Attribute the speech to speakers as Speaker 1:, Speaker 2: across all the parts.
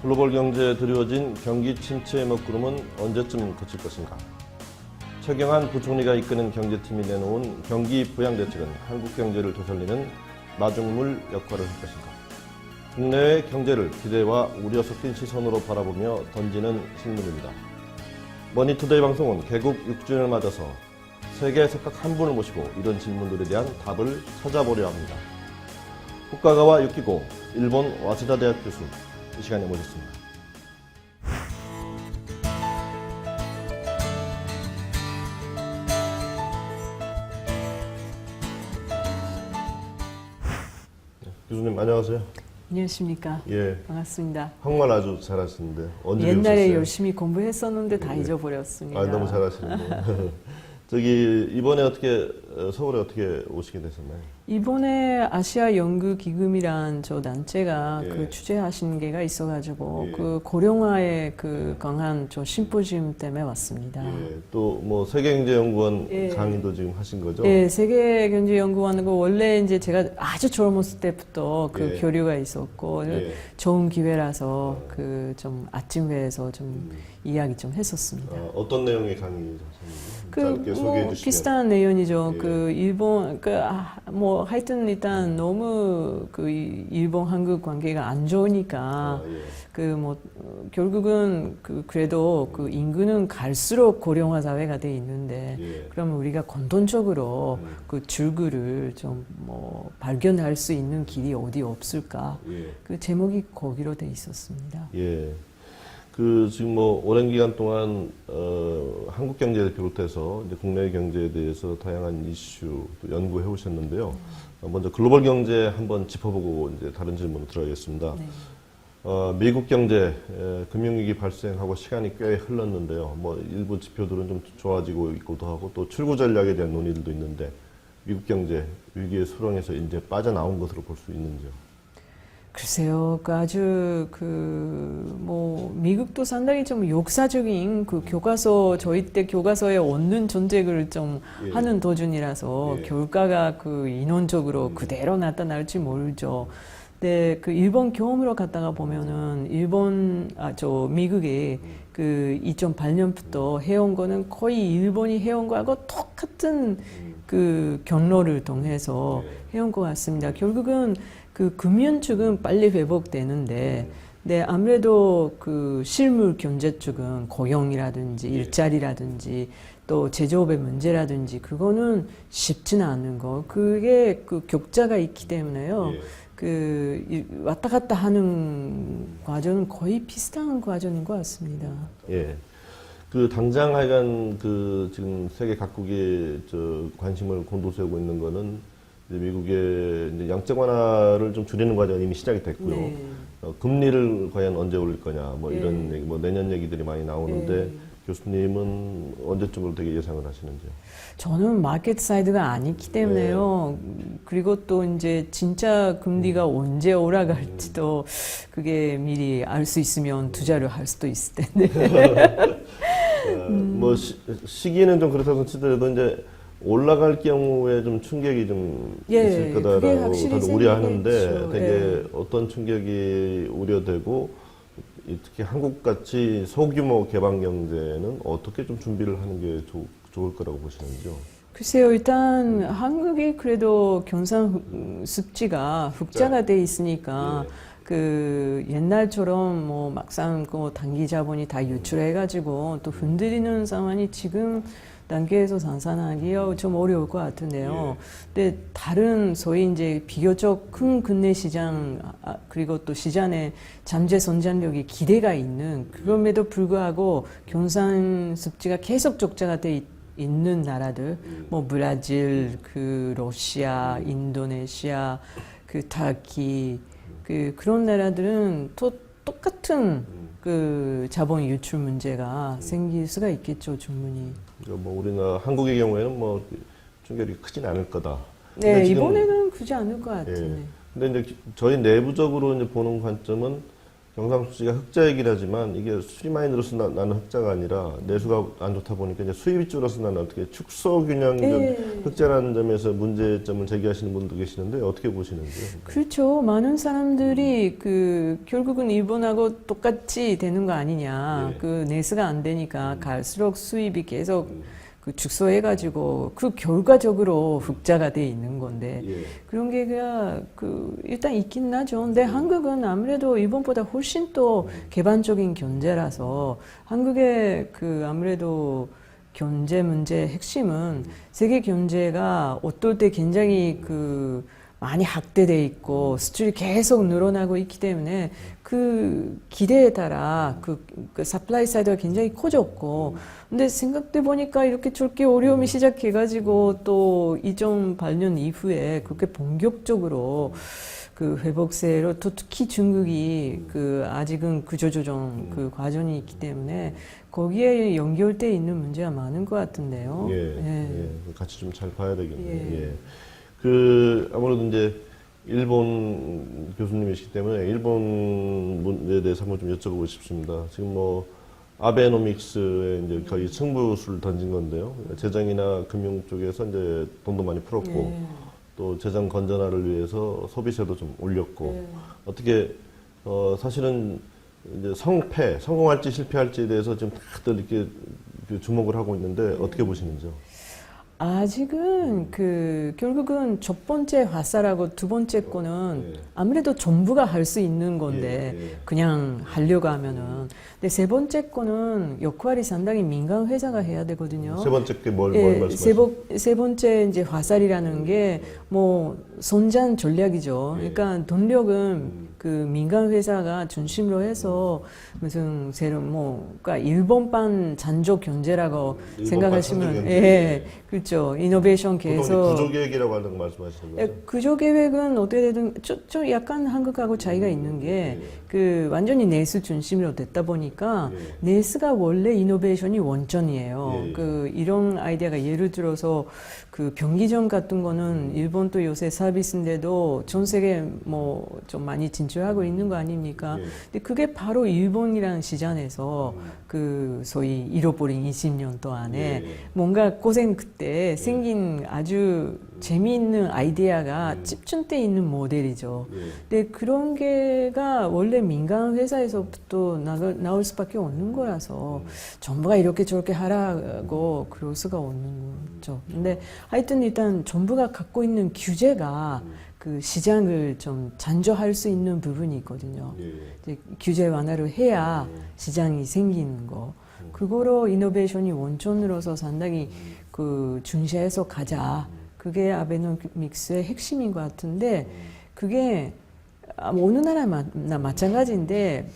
Speaker 1: 글로벌 경제에 드리워진 경기 침체의 먹구름은 언제쯤 그칠 것인가? 최경환 부총리가 이끄는 경제팀이 내놓은 경기 부양대책은 한국 경제를 되살리는 마중물 역할을 할 것인가? 국내의 경제를 기대와 우려 섞인 시선으로 바라보며 던지는 질문입니다. 머니투데이 방송은 개국 6주년을 맞아서 세계 석각 한 분을 모시고 이런 질문들에 대한 답을 찾아보려 합니다. 후카가와 유키고 일본 와세다 대학 교수 이 시간에 모셨습니다. 교수님 안녕하세요.
Speaker 2: 안녕하십니까.
Speaker 1: 예.
Speaker 2: 반갑습니다.
Speaker 1: 한국말 아주 잘하시는데 언제
Speaker 2: 옛날에
Speaker 1: 배우셨어요?
Speaker 2: 열심히 공부했었는데 다
Speaker 1: 예.
Speaker 2: 잊어버렸습니다.
Speaker 1: 아, 너무 잘하시네요. 저기 이번에 어떻게 서울에 어떻게 오시게 되셨나요?
Speaker 2: 이번에 아시아 연구 기금이란 저 단체가
Speaker 1: 예.
Speaker 2: 그 주재하신 게가 있어가지고
Speaker 1: 예.
Speaker 2: 그 고령화의 그 강한 저 심포지움 때문에 왔습니다.
Speaker 1: 예. 또 뭐 세계경제연구원
Speaker 2: 예.
Speaker 1: 강의도 지금 하신 거죠?
Speaker 2: 예, 세계경제연구원은 그 원래 이제 제가 아주 젊었을 때부터 그
Speaker 1: 예.
Speaker 2: 교류가 있었고
Speaker 1: 예.
Speaker 2: 좋은 기회라서 그 좀 아침회에서 좀 이야기 좀 했었습니다.
Speaker 1: 어떤 내용의 강의 하셨는지
Speaker 2: 그
Speaker 1: 짧게 소개해 주시면.
Speaker 2: 비슷한 내용이죠.
Speaker 1: 예.
Speaker 2: 그 일본 뭐 하여튼 일단 너무 그 일본 한국 관계가 안 좋으니까
Speaker 1: 예.
Speaker 2: 그 뭐 결국은 그래도 그 인구는 갈수록 고령화 사회가 돼 있는데
Speaker 1: 예.
Speaker 2: 그러면 우리가 공통적으로 그 줄구를 좀 뭐 발견할 수 있는 길이 어디 없을까?
Speaker 1: 예.
Speaker 2: 그 제목이 거기로 돼 있었습니다.
Speaker 1: 예. 그 지금 뭐 오랜 기간 동안 한국 경제를 비롯해서 이제 국내 경제에 대해서 다양한 이슈 또 연구해 오셨는데요. 먼저 글로벌 경제 한번 짚어보고 이제 다른 질문으로 들어가겠습니다.
Speaker 2: 네.
Speaker 1: 미국 경제 금융위기 발생하고 시간이 꽤 흘렀는데요. 뭐 일부 지표들은 좀 좋아지고 있고도 하고 또 출구 전략에 대한 논의들도 있는데 미국 경제 위기의 수렁에서 이제 빠져나온 것으로 볼 수 있는지요?
Speaker 2: 글쎄요, 그 아주 뭐 미국도 상당히 좀 역사적인 그 교과서 저희 때 교과서에 없는 전쟁을 좀
Speaker 1: 예.
Speaker 2: 하는 도중이라서
Speaker 1: 예.
Speaker 2: 결과가 그 인원적으로 그대로 나타날지 모르죠. 근데 그 일본 경험으로 갔다가 보면은 미국이 그 2008년부터 해온 거는 거의 일본이 해온 거하고 똑같은 그 경로를 통해서 해온 것 같습니다. 결국은 그 금연 쪽은 빨리 회복되는데, 네, 아무래도 그 실물 경제 쪽은 고용이라든지 일자리라든지 또 제조업의 문제라든지 그거는 쉽지는 않은 거. 그게 그 격차가 있기 때문에요. 왔다 갔다 하는 과정은 거의 비슷한 과정인 것 같습니다.
Speaker 1: 예. 그 당장 하여간 그 지금 세계 각국이 관심을 곤두세우고 있는 거는 이제 미국의 이제 양적 완화를 좀 줄이는 과정이 이미 시작이 됐고요.
Speaker 2: 네.
Speaker 1: 금리를 과연 언제 올릴 거냐, 뭐 이런
Speaker 2: 네.
Speaker 1: 얘기, 뭐 내년 얘기들이 많이 나오는데
Speaker 2: 네.
Speaker 1: 교수님은 언제쯤으로 되게 예상을 하시는지요?
Speaker 2: 저는 마켓 사이드가 아니기 때문에요. 그리고 또 이제 진짜 금리가 언제 올라갈지도 그게 미리 알 수 있으면 투자를 할 수도 있을 텐데.
Speaker 1: 뭐 시기는 좀 그렇다고 치더라도 이제 올라갈 경우에 좀 충격이 좀 있을
Speaker 2: 그게
Speaker 1: 거다라고
Speaker 2: 확실히
Speaker 1: 다들 우려하는데
Speaker 2: 생기겠죠.
Speaker 1: 되게 어떤 충격이 우려되고 특히 한국같이 소규모 개방 경제는 어떻게 좀 준비를 하는 게 좋을 거라고 보시는지요?
Speaker 2: 글쎄요, 일단 한국이 그래도 경상 습지가 흑자가 돼 있으니까 그 옛날처럼 뭐 막상 그 단기 자본이 다 유출해가지고 또 흔들리는 상황이 지금 단계에서 상상하기가 좀 어려울 것 같은데요. 근데 다른 소위 이제 비교적 큰 국내 시장 그리고 또 시장의 잠재 성장력이 기대가 있는 그럼에도 불구하고 경상 습지가 계속 적자가 돼 있는 나라들, 뭐 브라질, 그 러시아, 인도네시아, 그 터키, 그런 나라들은 또 똑같은 그 자본 유출 문제가 생길 수가 있겠죠, 충분히.
Speaker 1: 뭐 우리나라 한국의 경우에는 뭐 충격이 크진 않을 거다.
Speaker 2: 네, 이번에는 크지 않을 것 같은데.
Speaker 1: 근데 이제 저희 내부적으로 이제 보는 관점은 경상수지가 흑자이긴 하지만 이게 수입이 많이 늘어서 나는 흑자가 아니라 내수가 안 좋다 보니까 이제 수입이 줄어서 나는 어떻게 축소 균형적 흑자라는 점에서 문제점을 제기하시는 분도 계시는데 어떻게 보시는지요?
Speaker 2: 그렇죠. 많은 사람들이 결국은 일본하고 똑같이 되는 거 아니냐.
Speaker 1: 예.
Speaker 2: 내수가 안 되니까 갈수록 수입이 계속 축소해가지고 결과적으로 흑자가 돼 있는 건데
Speaker 1: 예.
Speaker 2: 그런 게 일단 있긴 하죠. 근데 한국은 아무래도 일본보다 훨씬 또 개방적인 경제라서 한국의 아무래도 경제 문제의 핵심은 세계 경제가 어떨 때 굉장히 많이 확대돼 있고 수출이 계속 늘어나고 있기 때문에 기대에 따라 서플라이 사이드가 굉장히 커졌고 근데 생각해 보니까 이렇게 저렇게 어려움이 시작해가지고 또 2008년 이후에 그렇게 본격적으로 회복세로 또 특히 중국이 아직은 구조조정 과정이 있기 때문에 거기에 연결돼 있는 문제가 많은 것 같은데요.
Speaker 1: 예. 같이 좀 잘 봐야 되겠네요.
Speaker 2: 예.
Speaker 1: 예. 아무래도 이제 일본 교수님이시기 때문에 일본 문제에 대해서 한번 좀 여쭤보고 싶습니다. 지금 아베노믹스에 이제 거의 승부수를 던진 건데요. 재정이나 금융 쪽에서 이제 돈도 많이 풀었고 또 재정 건전화를 위해서 소비세도 좀 올렸고 어떻게 사실은 이제 성공할지 실패할지에 대해서 지금 다들 이렇게 주목을 하고 있는데 어떻게 보시는지요?
Speaker 2: 아직은 결국은 첫 번째 화살하고 두 번째 거는 아무래도 정부가 할 수 있는 건데 그냥 하려고 하면은 근데 세 번째 거는 역할이 상당히 민간 회사가 해야 되거든요.
Speaker 1: 세 번째 게 뭘 말씀하시죠?
Speaker 2: 세 번째 이제 화살이라는 게 선전 전략이죠. 그러니까 돈력은 민간 회사가 중심으로 해서 무슨 그러니까 일본판 잔조 경제라고 생각하시면 그렇죠. 이노베이션 계속
Speaker 1: 구조계획이라고 하는 거 말씀하시는 거죠?
Speaker 2: 구조계획은 어떻게 되든 좀 약간 한국하고 차이가 있는 게 완전히 내수 중심으로 됐다 보니까 내수가 원래 이노베이션이 원천이에요. 이런 아이디어가 예를 들어서 변기점 같은 거는 일본도 요새 서비스인데도 전 세계 좀 많이 진출하고 있는 거 아닙니까? 근데 그게 바로 일본이라는 시장에서 소위 잃어버린 20년 동안에 뭔가 고생 그때 생긴 아주 재미있는 아이디어가 집중돼 있는 모델이죠. 근데 그런 게가 원래 민간 회사에서부터 나올 수밖에 없는 거라서 정부가 이렇게 저렇게 하라고 그럴 수가 없는 거죠. 근데 하여튼 일단 정부가 갖고 있는 규제가 시장을 좀 잔조할 수 있는 부분이 있거든요. 이제 규제 완화를 해야 시장이 생기는 거. 그거로 이노베이션이 원천으로서 상당히 중시해서 가자. 그게 아베노믹스의 핵심인 것 같은데 그게 어느 나라나 마찬가지인데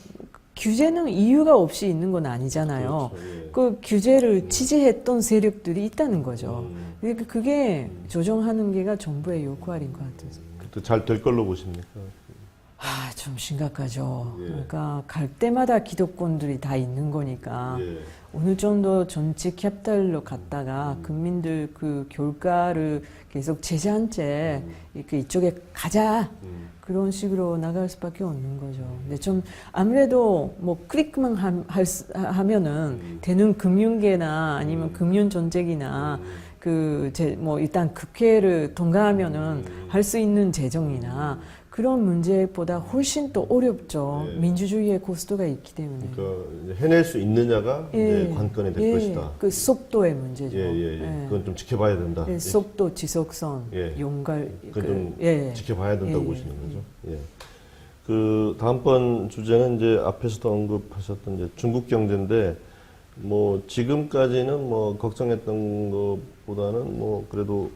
Speaker 2: 규제는 이유가 없이 있는 건 아니잖아요.
Speaker 1: 그렇죠,
Speaker 2: 규제를 지지했던 세력들이 있다는 거죠. 그러니까 그게 조정하는 게가 정부의 역할인 것 같아요.
Speaker 1: 그때 잘 될 걸로 보십니까?
Speaker 2: 좀 심각하죠. 그러니까 갈 때마다 기득권들이 다 있는 거니까 어느 정도 정치 캐피탈로 갔다가 국민들 결과를 계속 제재한 채 이쪽에 가자 그런 식으로 나갈 수밖에 없는 거죠. 근데 좀 아무래도 클릭만 하면은 되는 금융계나 아니면 금융 정책이나 일단 국회를 통과하면은 할 수 있는 재정이나 그런 문제보다 훨씬 더 어렵죠. 민주주의의 코스트가 있기 때문에.
Speaker 1: 그러니까 해낼 수 있느냐가 이제 관건이 될 것이다.
Speaker 2: 속도의 문제죠.
Speaker 1: 그건 좀 지켜봐야 된다.
Speaker 2: 속도, 지속성, 용갈.
Speaker 1: 그건 좀 지켜봐야 된다고 보시는 거죠. 다음번 주제는 이제 앞에서도 언급하셨던 이제 중국 경제인데, 지금까지는 걱정했던 것보다는 그래도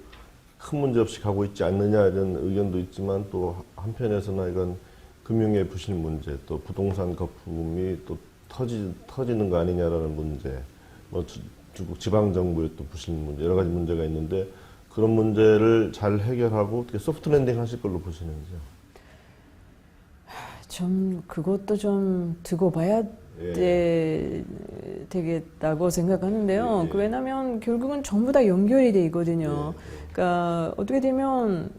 Speaker 1: 큰 문제 없이 가고 있지 않느냐 이런 의견도 있지만 또 한편에서는 이건 금융의 부실 문제 또 부동산 거품이 또 터지는 거 아니냐라는 문제 중국 지방정부의 또 부실 문제 여러 가지 문제가 있는데 그런 문제를 잘 해결하고 어떻게 소프트 랜딩 하실 걸로 보시는지요?
Speaker 2: 좀 그것도 좀 두고 봐야 되겠다고 생각하는데요. 왜냐하면 결국은 전부 다 연결이 돼 있거든요. 그러니까 어떻게 되면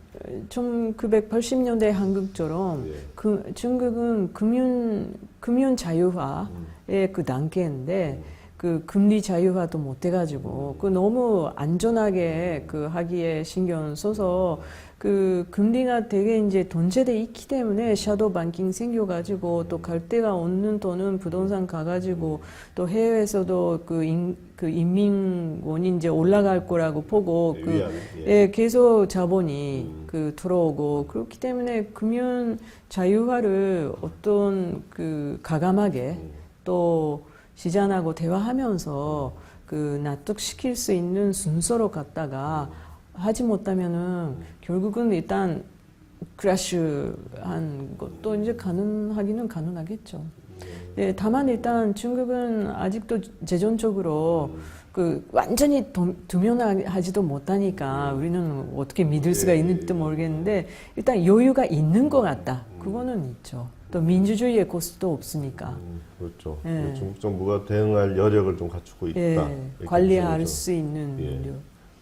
Speaker 2: 1980년대 한국처럼
Speaker 1: 예.
Speaker 2: 중국은 금융 자유화의 그 단계인데 그 금리 자유화도 못 해가지고 그 너무 안전하게 그 하기에 신경 써서 그 금리가 되게 이제 돈제돼 있기 때문에 샤도우 banking 생겨가지고 또 갈 데가 없는 돈은 부동산 가가지고 또 해외에서도 그 인민원이 이제 올라갈 거라고 보고 그 예, 계속 자본이 그 들어오고 그렇기 때문에 금융 자유화를 어떤 그 가감하게 또 시장하고 대화하면서 그 납득시킬 수 있는 순서로 갔다가 하지 못하면은 결국은 일단 크래시한 것도 이제 가능하기는 가능하겠죠. 네, 다만 일단 중국은 아직도 재정적으로 그 완전히 두면하지도 못하니까 우리는 어떻게 믿을 수가 있는지도 모르겠는데 일단 여유가 있는 것 같다. 그거는 있죠. 또 민주주의의 코스도 없으니까.
Speaker 1: 그렇죠.
Speaker 2: 예.
Speaker 1: 중국 정부가 대응할 여력을 좀 갖추고 있다.
Speaker 2: 예,
Speaker 1: 이렇게
Speaker 2: 관리할
Speaker 1: 보시는 거죠.
Speaker 2: 수 있는
Speaker 1: 예.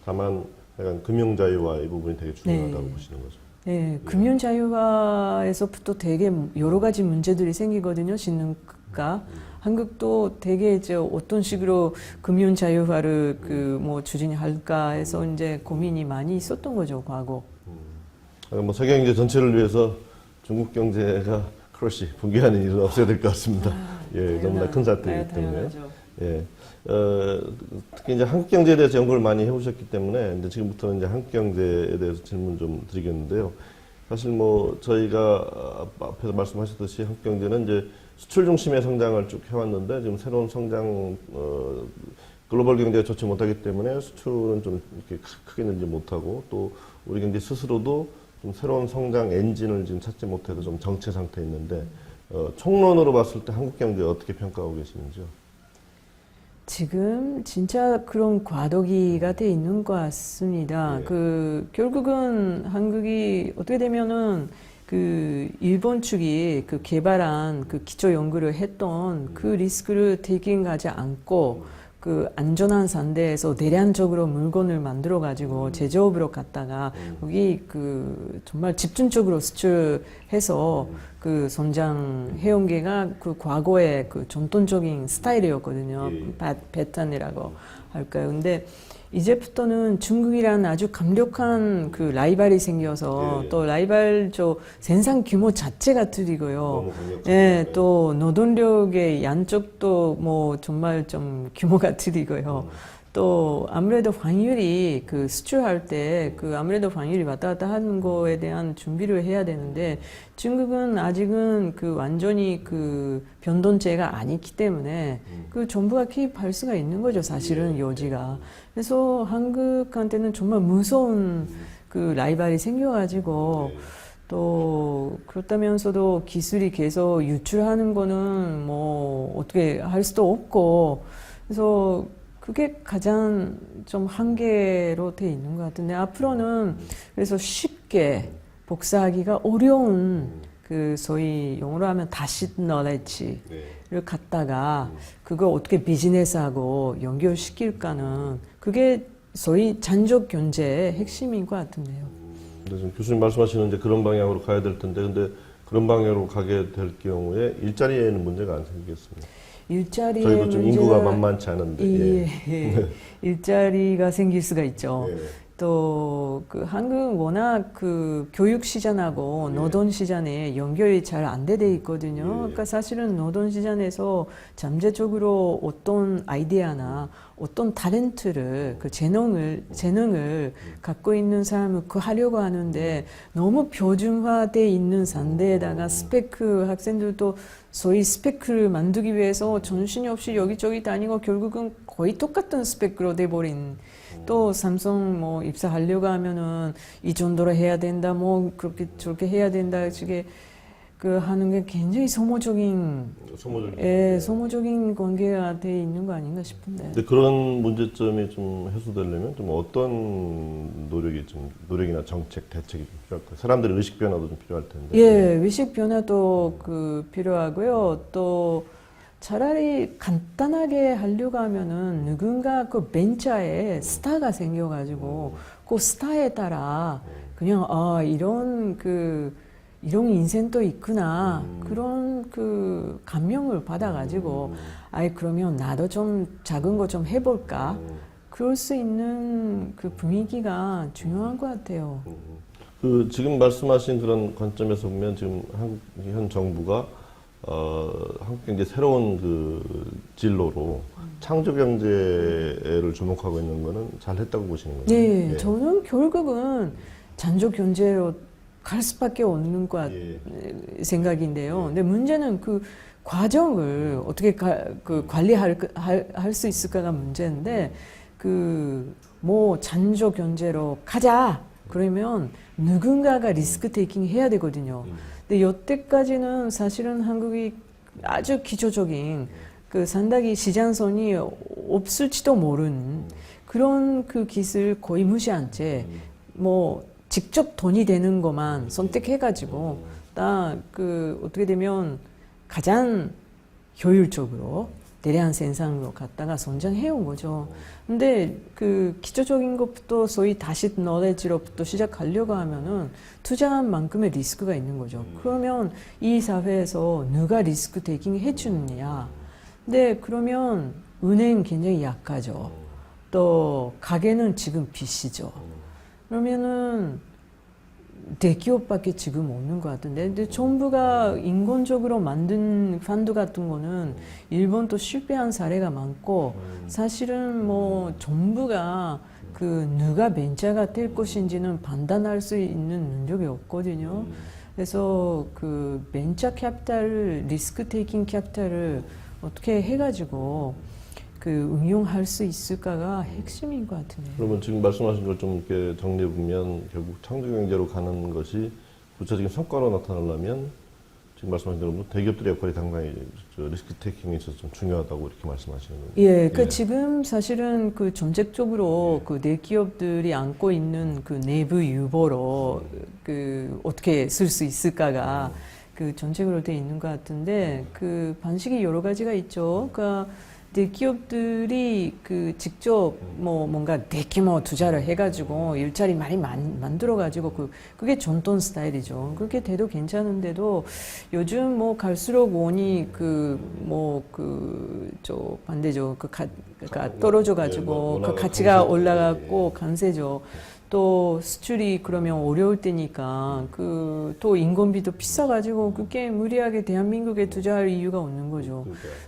Speaker 1: 다만 약간 금융 자유화 이 부분이 되게 중요하다고 보시는 거죠.
Speaker 2: 예, 금융 자유화에서부터 되게 여러 가지 문제들이 생기거든요. 신흥국가. 한국도 되게 이제 어떤 식으로 금융 자유화를 그 뭐 추진할까 해서 이제 고민이 많이 있었던 거죠, 과거.
Speaker 1: 뭐 세계 경제 전체를 위해서 중국 경제가 크러쉬 붕괴하는 일은 없어야 될 것 같습니다. 예, 너무나 큰 사태이기 때문에. 예. 특히 이제 한국 경제에 대해서 연구를 많이 해오셨기 때문에 이제 지금부터 이제 한국 경제에 대해서 질문 좀 드리겠는데요. 사실 뭐 저희가 앞에서 말씀하셨듯이 한국 경제는 이제 수출 중심의 성장을 쭉 해왔는데 지금 새로운 성장 글로벌 경제가 좋지 못하기 때문에 수출은 좀 이렇게 크게 늘지 못하고 또 우리 경제 스스로도 좀 새로운 성장 엔진을 지금 찾지 못해서 좀 정체 상태에 있는데 총론으로 봤을 때 한국 경제 어떻게 평가하고 계시는지요?
Speaker 2: 지금 진짜 그런 과도기가 돼 있는 것 같습니다.
Speaker 1: 네.
Speaker 2: 그 결국은 한국이 어떻게 되면은 그 일본 측이 그 개발한 그 기초 연구를 했던 그 리스크를 대행하지 않고 그 안전한 산대에서 대량적으로 물건을 만들어 가지고 제조업으로 갔다가 여기 그 정말 집중적으로 수출해서 그 성장해온 게가 그 과거의 그 전통적인 스타일이었거든요. 패턴이라고 할까요? 근데 이제부터는 중국이란 아주 강력한 그 라이벌이 생겨서 또 라이벌 생산 규모 자체가 틀리고요. 예, 또 노동력의 양쪽도 뭐 정말 좀 규모가 틀리고요. 또 아무래도 환율이 그 수출할 때 그 아무래도 환율이 왔다 갔다 하는 거에 대한 준비를 해야 되는데 중국은 아직은 그 완전히 그 변동제가 아니기 때문에 그 정부가 개입할 수가 있는 거죠. 사실은 여지가. 그래서 한국한테는 정말 무서운 그 라이벌이 생겨가지고 또 그렇다면서도 기술이 계속 유출하는 거는 뭐 어떻게 할 수도 없고 그래서 그게 가장 좀 한계로 돼 있는 것 같은데 앞으로는 그래서 쉽게 복사하기가 어려운 그 소위 영어로 하면 tacit knowledge를 갖다가 그걸 어떻게 비즈니스하고 연결시킬까는 그게 소위 잔존 경제의 핵심인 것 같은데요.
Speaker 1: 근데 지금 교수님 말씀하시는 이제 그런 방향으로 가야 될 텐데 근데 그런 방향으로 가게 될 경우에 일자리에는 문제가 안 생기겠습니다.
Speaker 2: 일자리의
Speaker 1: 저희도 좀 인구가 만만치 않은데
Speaker 2: 일자리가 생길 수가 있죠.
Speaker 1: 예.
Speaker 2: 또 그 한국 워낙 그 교육 시장하고 노동 시장에 연결이 잘 안 돼 있거든요. 그러니까 사실은 노동 시장에서 잠재적으로 어떤 아이디어나 어떤 타렌트를 그 재능을 갖고 있는 사람을 그 하려고 하는데 너무 표준화돼 있는 상대에다가 스펙 학생들도 소위 스펙을 만들기 위해서 정신이 없이 여기저기 다니고 결국은 거의 똑같은 스펙으로 돼버린 또 삼성 뭐 입사하려고 하면은 이 정도로 해야 된다 뭐 그렇게 저렇게 해야 된다 식의 그 하는 게 굉장히 소모적인 소모적인 관계가 돼 있는 거 아닌가 싶은데.
Speaker 1: 근데 그런 문제점이 좀 해소되려면 좀 어떤 노력이나 정책 대책이 좀 필요할까요? 사람들의 의식 변화도 좀 필요할 텐데.
Speaker 2: 예, 의식 변화도 그 필요하고요. 또 차라리 간단하게 하려고 하면은 누군가 그 벤처에 스타가 생겨가지고 그 스타에 따라 그냥 이런 인생도 있구나 그런 그 감명을 받아가지고 그러면 나도 좀 작은 거 좀 해볼까 그럴 수 있는 그 분위기가 중요한 것 같아요.
Speaker 1: 그 지금 말씀하신 그런 관점에서 보면 지금 한국 현 정부가 한국 경제 새로운 그 진로로 창조 경제를 주목하고 있는 거는 잘했다고 보시는 거예요?
Speaker 2: 네,
Speaker 1: 예.
Speaker 2: 저는 결국은 창조 경제로 갈 수밖에 없는 것 생각인데요. 근데 문제는 그 과정을 어떻게 관리할 수 있을까가 문제인데 뭐 창조 경제로 가자 그러면 누군가가 리스크 테이킹 해야 되거든요. 근데 여태까지는 사실은 한국이 아주 기초적인 상당히 시장선이 없을지도 모르는 그런 그 기술 거의 무시한 채 뭐 직접 돈이 되는 것만 선택해가지고 어떻게 되면 가장 효율적으로 대량 생산으로 갔다가 성장해온 거죠. 근데 그 기초적인 것부터 소위 다시 너레지로부터 시작하려고 하면은 투자한 만큼의 리스크가 있는 거죠. 그러면 이 사회에서 누가 리스크 테이킹 해주느냐. 근데 그러면 은행 굉장히 약하죠. 또 가게는 지금 빚이죠. 그러면은 대기업밖에 지금 없는 것 같은데, 근데 정부가 인건적으로 만든 펀드 같은 거는 일본도 실패한 사례가 많고, 사실은 뭐 정부가 누가 벤처가 될 것인지는 판단할 수 있는 능력이 없거든요. 그래서 벤처 캐피탈을, 리스크 테이킹 캐피탈을 어떻게 해가지고 응용할 수 있을까가 핵심인 것 같은데요.
Speaker 1: 그러면 지금 말씀하신 걸 좀 이렇게 정리해 보면 결국 창조 경제로 가는 것이 구체적인 성과로 나타나려면 지금 말씀하신 대로 대기업들의 역할이 상당히 리스크 테이킹에 있어서 좀 중요하다고 이렇게 말씀하시는 거예요.
Speaker 2: 예, 지금 사실은 전체적으로 대기업들이 안고 있는 내부 유보로 어떻게 쓸 수 있을까가 정책으로 돼 있는 것 같은데 방식이 여러 가지가 있죠. 그러니까 대기업들이 직접 뭔가 대규모 투자를 해가지고 일자리 많이 만들어가지고 그게 전통 스타일이죠. 그렇게 돼도 괜찮은데도 요즘 갈수록 원이 반대죠. 떨어져가지고 가치가 올라가고 강세죠. 또 수출이 그러면 어려울 때니까 또 인건비도 비싸가지고 그게 무리하게 대한민국에 투자할 이유가 없는 거죠.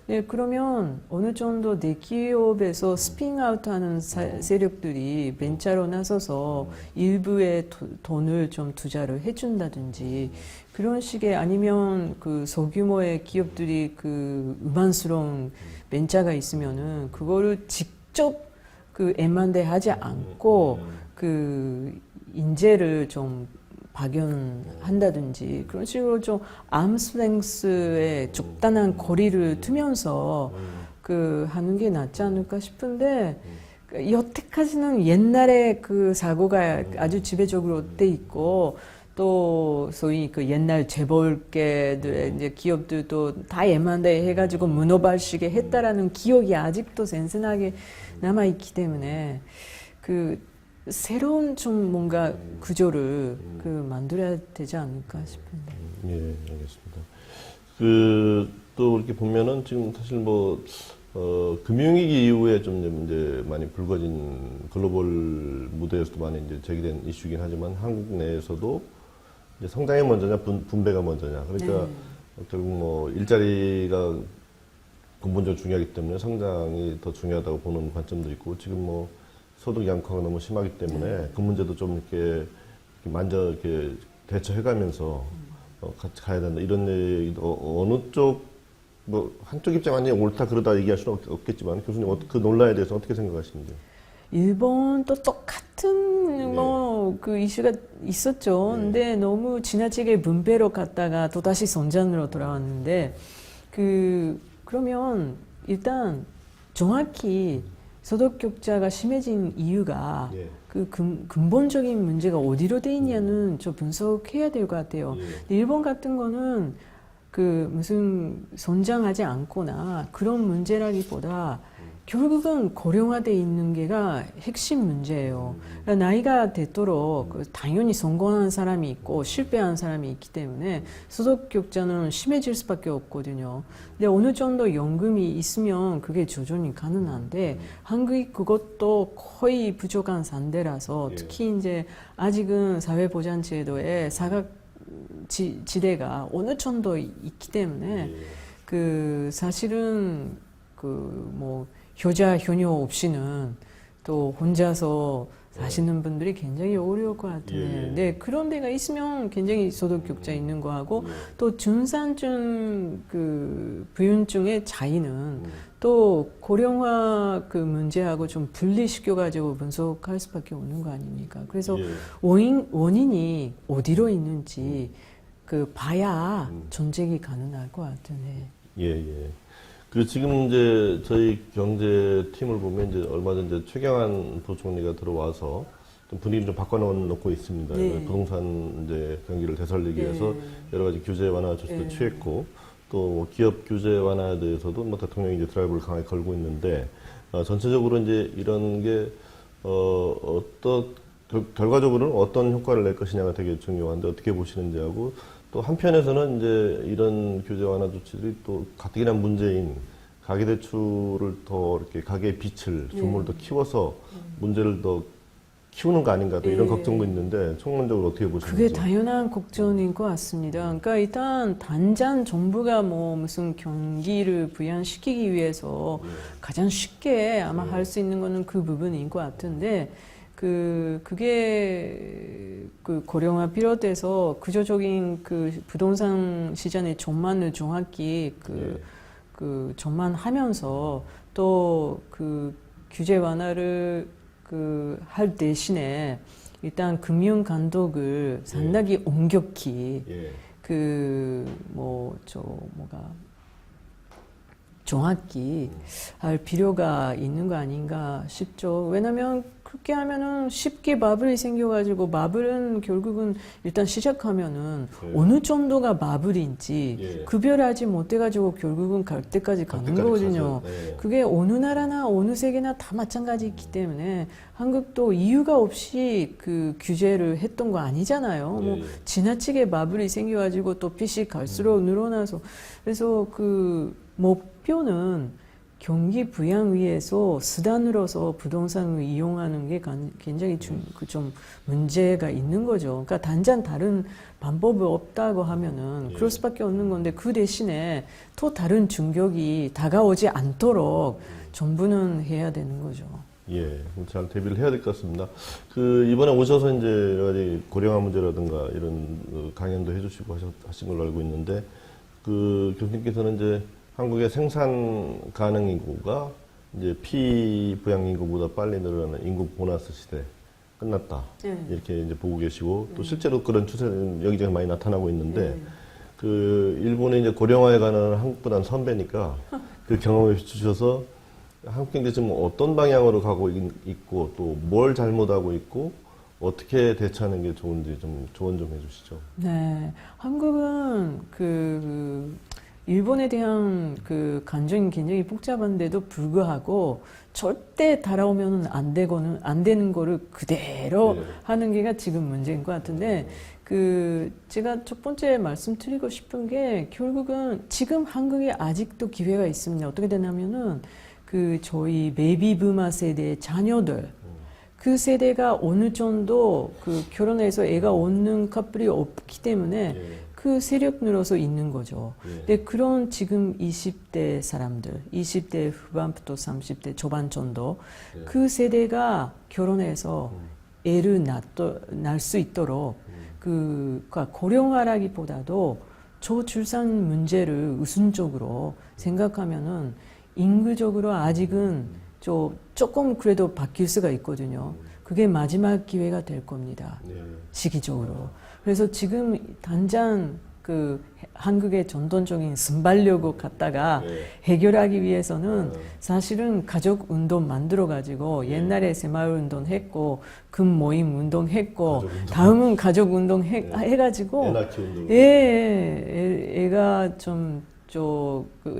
Speaker 2: 네, 그러면 어느 정도 대기업에서 스핀아웃하는 세력들이 벤처로 나서서 일부의 돈을 좀 투자를 해준다든지 그런 식의 아니면 소규모의 기업들이 음란스러운 벤처가 있으면은 그거를 직접 M&A 하지 않고 인재를 좀 박연한다든지 그런 식으로 좀 암스랭스의 적당한 거리를 두면서 하는 게 낫지 않을까 싶은데 여태까지는 옛날에 사고가 아주 지배적으로 돼 있고 또 소위 옛날 재벌계들의 이제 기업들도 다 M&A 해가지고 문어발식에 했다라는 기억이 아직도 생생하게 남아 있기 때문에 새로운 좀 뭔가 구조를 만들어야 되지 않을까 싶은데.
Speaker 1: 예, 알겠습니다. 또 이렇게 보면은 지금 사실 금융위기 이후에 좀 이제 많이 불거진 글로벌 무대에서도 많이 이제 제기된 이슈이긴 하지만 한국 내에서도 이제 성장이 먼저냐 분배가 먼저냐. 그러니까 결국 일자리가 근본적으로 중요하기 때문에 성장이 더 중요하다고 보는 관점도 있고 지금 소득 양극화가 너무 심하기 때문에 그 문제도 좀 이렇게 먼저 이렇게 대처해가면서 같이 가야 된다 이런 얘기도 어느 쪽 한쪽 입장 완전히 옳다 그러다 얘기할 수는 없겠지만 교수님 그 논란에 대해서 어떻게 생각하시는지?
Speaker 2: 일본도 똑같은 이슈가 있었죠. 근데 너무 지나치게 분배로 갔다가 또 다시 성장으로 돌아왔는데 그러면 일단 정확히 소득 격차가 심해진 이유가 근본적인 문제가 어디로 돼 있냐는 좀 분석해야 될 것 같아요. 일본 같은 거는 무슨 성장하지 않거나 그런 문제라기보다 결국은 고령화돼 있는 게가 핵심 문제예요. 그러니까 나이가 됐도록 당연히 성공한 사람이 있고 실패한 사람이 있기 때문에 소득 격차는 심해질 수밖에 없거든요. 근데 어느 정도 연금이 있으면 그게 조정이 가능한데 한국이 그것도 거의 부족한 상태라서
Speaker 1: 예.
Speaker 2: 특히 이제 아직은 사회보장제도에 사각지대가 어느 정도 있기 때문에
Speaker 1: 예.
Speaker 2: 그 사실은 그 뭐 효자 효녀 없이는 또 혼자서 사시는 분들이 굉장히 어려울 것 같아요.
Speaker 1: 예.
Speaker 2: 네, 그런 데가 있으면 굉장히 소득 격차 있는 거 하고 또 중산층 그 부유층의 차이는 또 고령화 그 문제하고 좀 분리시켜 가지고 분석할 수밖에 없는 거 아닙니까? 그래서
Speaker 1: 예.
Speaker 2: 원인이 어디로 있는지 그 봐야 전쟁이 가능할 것 같은데.
Speaker 1: 예, 예. 그 지금 이제 저희 경제팀을 보면 이제 얼마 전 이제 최경환 부총리가 들어와서 좀 분위기를 좀 바꿔놓고 있습니다.
Speaker 2: 네.
Speaker 1: 부동산 이제 경기를 되살리기
Speaker 2: 네.
Speaker 1: 위해서 여러 가지 규제 완화 조치도
Speaker 2: 네.
Speaker 1: 취했고 또 기업 규제 완화에 대해서도 뭐 대통령이 이제 드라이브를 강하게 걸고 있는데 전체적으로 이제 이런 게 결과적으로는 어떤 효과를 낼 것이냐가 되게 중요한데 어떻게 보시는지 하고 또 한편에서는 이제 이런 규제 완화 조치들이 또 가뜩이나 문제인 가계대출을 더 이렇게 가계의 빚을 규모를 더 키워서 문제를 더 키우는 거 아닌가 또 이런 걱정도 있는데 총론적으로 어떻게 보시는지.
Speaker 2: 그게 당연한 걱정인 것 같습니다. 그러니까 일단 단장 정부가 뭐 무슨 경기를 부양시키기 위해서 가장 쉽게 아마 할 수 있는 거는 그 부분인 것 같은데 그게 그 고령화 비롯해서 구조적인 그 부동산 시장의 전망을 정확히 그 전망하면서 또 그 규제 완화를 그 할 대신에 일단 금융 감독을 상당히 엄격히 정확히 할 필요가 있는 거 아닌가 싶죠. 왜냐면 그렇게 하면은 쉽게 마블이 생겨가지고 마블은 결국은 일단 시작하면은 어느 정도가 마블인지 구별하지 못해가지고 결국은 갈 때까지 가는 거거든요. 그게 어느 나라나 어느 세계나 다 마찬가지이기 때문에 한국도 이유가 없이 그 규제를 했던 거 아니잖아요. 뭐 지나치게 마블이 생겨가지고 또 빚이 갈수록 늘어나서 그래서 그 목표는 경기 부양 위해서 수단으로서 부동산을 이용하는 게 굉장히 좀 문제가 있는 거죠. 그러니까 단장 다른 방법이 없다고 하면은 그럴 수밖에 없는 건데 그 대신에 또 다른 충격이 다가오지 않도록 정부는 해야 되는 거죠.
Speaker 1: 예, 잘 대비를 해야 될 것 같습니다. 그 이번에 오셔서 이제 여러 가지 고령화 문제라든가 이런 강연도 해주시고 하신 걸로 알고 있는데 그 교수님께서는 이제 한국의 생산 가능 인구가 이제 피부양 인구보다 빨리 늘어나는 인구 보너스 시대 끝났다. 이렇게 이제 보고 계시고 또 실제로 그런 추세는 여기저기 많이 나타나고 있는데 그 일본의 이제 고령화에 관한 한국보다는 선배니까 그 경험을 주셔서 한국 경제 지금 어떤 방향으로 가고 있고 또 뭘 잘못하고 있고 어떻게 대처하는 게 좋은지 좀 조언 좀 해주시죠.
Speaker 2: 네, 한국은 일본에 대한 그 감정이 굉장히 복잡한데도 불구하고 절대 따라오면 안 되는 거를 그대로 하는 게가 지금 문제인 것 같은데 제가 첫 번째 말씀드리고 싶은 게 결국은 지금 한국에 아직도 기회가 있습니다. 어떻게 되냐면은 저희 베이비부마 세대의 자녀들 그 세대가 어느 정도 결혼해서 애가 없는 커플이 없기 때문에 그 세력으로서 있는 거죠. 근데 그런 지금 20대 사람들, 20대 후반부터 30대 초반 정도 그 세대가 결혼해서 애를 낳을 수 있도록 고령화라기보다도 저출산 문제를 우선적으로 생각하면은 인구적으로 아직은 조금 그래도 바뀔 수가 있거든요. 그게 마지막 기회가 될 겁니다. 시기적으로. 그래서 지금 당장 한국의 전통적인 순발력을 갖다가 해결하기 위해서는 사실은 가족 운동 만들어가지고 옛날에 새마을 운동 했고 금 모임 운동 했고 다음은 가족 운동 해가지고
Speaker 1: 애 낳기 운동.
Speaker 2: 애가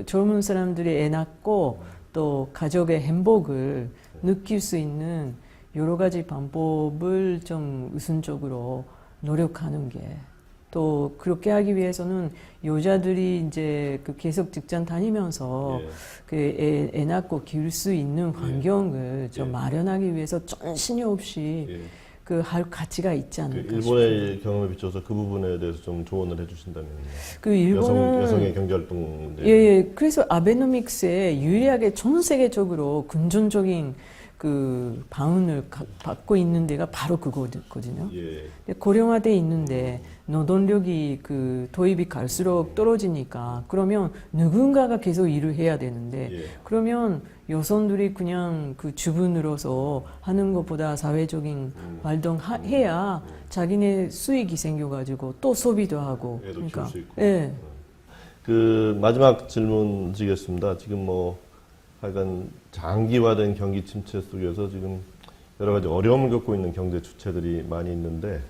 Speaker 2: 젊은 사람들이 애 낳고 또 가족의 행복을 느낄 수 있는 여러 가지 방법을 좀 우선적으로 노력하는 게, 또 그렇게 하기 위해서는 여자들이 이제 그 계속 직장 다니면서
Speaker 1: 예.
Speaker 2: 그 애 낳고 키울 수 있는 환경을 좀
Speaker 1: 예.
Speaker 2: 마련하기 위해서 정신이 없이
Speaker 1: 예.
Speaker 2: 그 할 가치가 있지
Speaker 1: 그
Speaker 2: 않을까
Speaker 1: 일본의
Speaker 2: 싶어요.
Speaker 1: 경험에 비춰서 그 부분에 대해서 좀 조언을 해주신다면
Speaker 2: 그 일본은
Speaker 1: 여성의 경제활동 문제.
Speaker 2: 예, 그래서 아베노믹스에 유리하게 전 세계적으로 금전적인 그 방언을 받고 있는 데가 바로 그거거든요.
Speaker 1: 예.
Speaker 2: 근데 고령화돼 있는데 노동력이 그 도입이 갈수록 떨어지니까, 그러면 누군가가 계속 일을 해야 되는데,
Speaker 1: 예.
Speaker 2: 그러면 여성들이 그냥 그 주부로서 하는 것보다 사회적인 활동해야 자기네 수익이 생겨가지고 또 소비도 하고.
Speaker 1: 애도 키울 수 있고.
Speaker 2: 예.
Speaker 1: 그 마지막 질문 드리겠습니다. 지금 뭐 하여간 장기화된 경기 침체 속에서 지금 여러 가지 어려움을 겪고 있는 경제 주체들이 많이 있는데,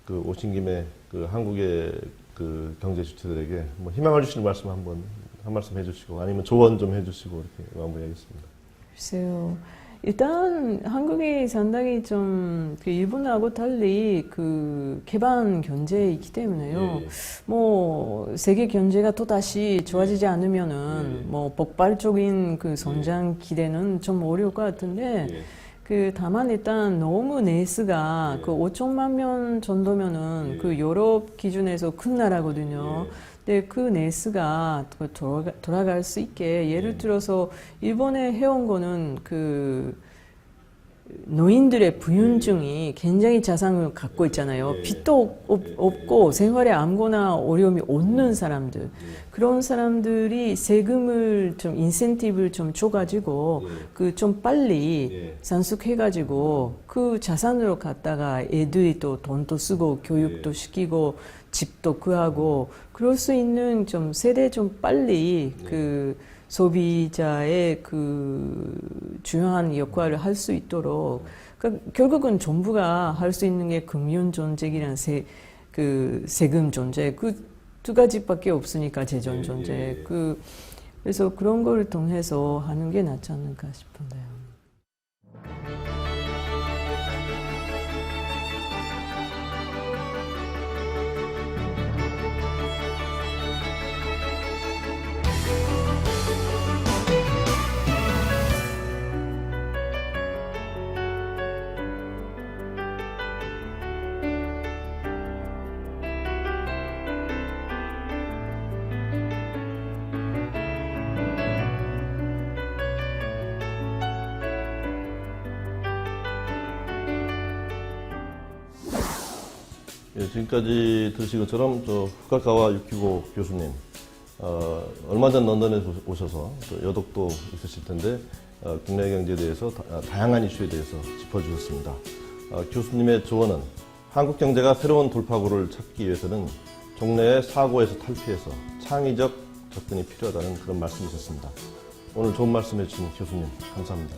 Speaker 1: 그 오신 김에 그 한국의 그 경제 주체들에게 뭐 희망을 주시는 말씀 한 말씀 해주시고, 아니면 조언 좀 해주시고 이렇게 마무리하겠습니다.
Speaker 2: 글쎄요. 일단 한국이 상당히 좀 그 일본하고 달리 그 개방 경제이기 때문에요.
Speaker 1: 예.
Speaker 2: 뭐 세계 경제가 또 다시 좋아지지 않으면은 뭐 폭발적인 그 성장 기대는 좀 어려울 것 같은데,
Speaker 1: 예.
Speaker 2: 그 다만 일단 너무 내수가 그 5천만 명 정도면은 그 유럽 기준에서 큰 나라거든요. 근데 그 내수가 돌아갈 수 있게, 예를 들어서 일본에 해온 거는 그 노인들의 부유층이 굉장히 자산을 갖고 있잖아요. 빚도 없고 생활에 아무거나 어려움이 없는 사람들. 그런 사람들이 세금을 좀 인센티브를 좀 줘가지고 그 좀 빨리 산숙해가지고 그 자산으로 갖다가 애들이 또 돈도 쓰고 교육도 시키고 집도 구하고 그럴 수 있는 좀 세대 좀 빨리 그 소비자의 그 중요한 역할을 할 수 있도록, 그러니까 결국은 정부가 할 수 있는 게 금융 정책이랑 그 세금 정책, 그 두 가지밖에 없으니까, 재정 정책. 그래서 그런 걸 통해서 하는 게 낫지 않을까 싶은데요.
Speaker 1: 예, 지금까지 들으신 것처럼 저 후카카와 유키고 교수님, 얼마 전 런던에 오셔서 또 여독도 있으실 텐데 국내 경제에 대해서 다양한 이슈에 대해서 짚어주셨습니다. 교수님의 조언은 한국 경제가 새로운 돌파구를 찾기 위해서는 종래의 사고에서 탈피해서 창의적 접근이 필요하다는 그런 말씀이셨습니다. 오늘 좋은 말씀 해주신 교수님 감사합니다.